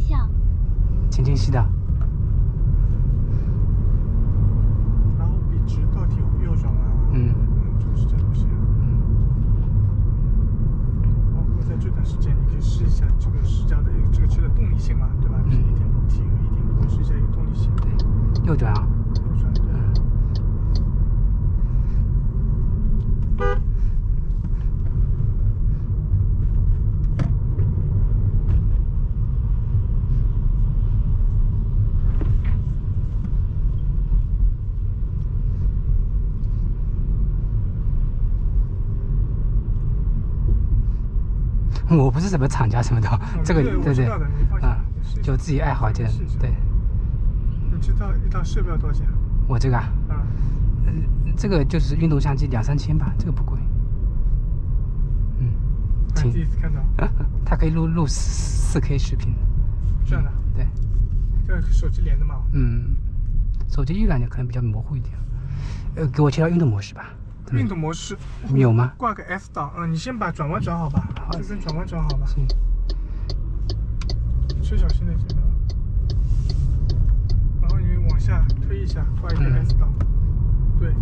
向，前进西道。然后笔直到底有右转弯啊。这个是这路线。包括在这段时间，你可以试一下这个试驾的这个车的动力性嘛，对吧？是1.5T 和1.5，试一下一个动力性。对，右转啊。右转，对。我不是什么厂家什么的，这个对对啊，就自己爱好点。对。你知道一套设备要多少钱？我这个啊，这个就是运动相机2-3千吧，这个不贵。第一次看到。它可以录4K 视频。这样的。对。这手机连的嘛？手机预览就可能比较模糊一点。给我切到运动模式吧。运动模式有吗？挂个 F 档，你先把转弯转好吧。这边转弯转好吧。车小心点，这个。然后你往下推一下，挂一个 S 档。对。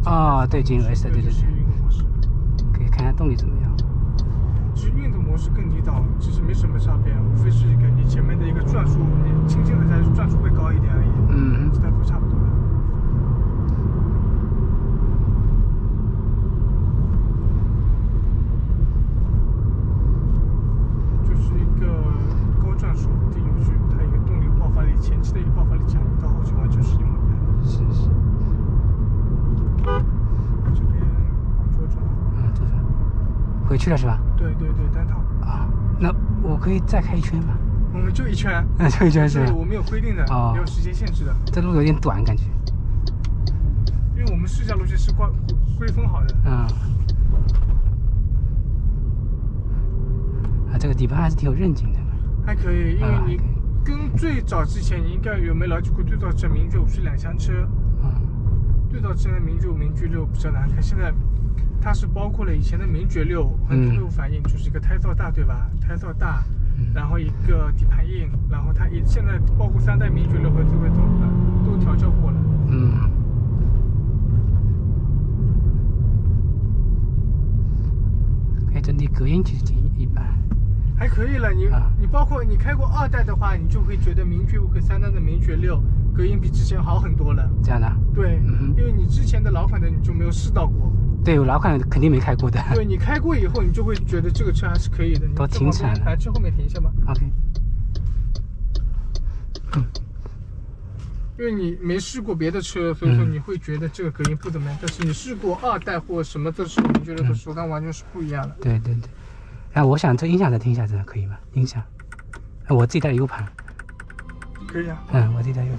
对，进入 S， 对。运动模式。可以看一下动力怎么样。其实运动模式跟低档其实没什么差别，无非是一个你前面的一个转速，你轻轻的才转速会高一点而已。其他都差不多的。前期的一个爆发力强，到后期完全是一模一样的。是。这边左转。左转。回去了是吧？对，单套。那我可以再开一圈吗？我们就一圈。就一圈是吧？我们有规定的，没有时间限制的。这路有点短感觉。因为我们试驾路线是规分好的。这个底盘还是挺有韧劲的。还可以，因为你。跟最早之前，你应该有没了解过？最早之前名爵5是2厢车，最早之前的名爵5、名爵6比较难看。现在它是包括了以前的名爵6，很多没有反应，就是一个胎噪大，对吧？胎噪大，然后一个底盘硬，然后它现在包括3代名爵6和这个都调教过了。整体隔音其实挺一般。还可以了，你包括你开过2代的话，你就会觉得名爵5和3代的名爵6隔音比之前好很多了。这样的？对，因为你之前的老款的你就没有试到过。对，我老款肯定没开过的。对，你开过以后，你就会觉得这个车还是可以的。都停产了。来，车后面停一下吧。OK。因为你没试过别的车，所以说你会觉得这个隔音不怎么样。但是你试过2代或什么的时候，你觉得的时候，它完全是不一样的。对。我想这音响再听一下，真的可以吗？音响，我自己带 U 盘。可以啊。我自己带 U 盘。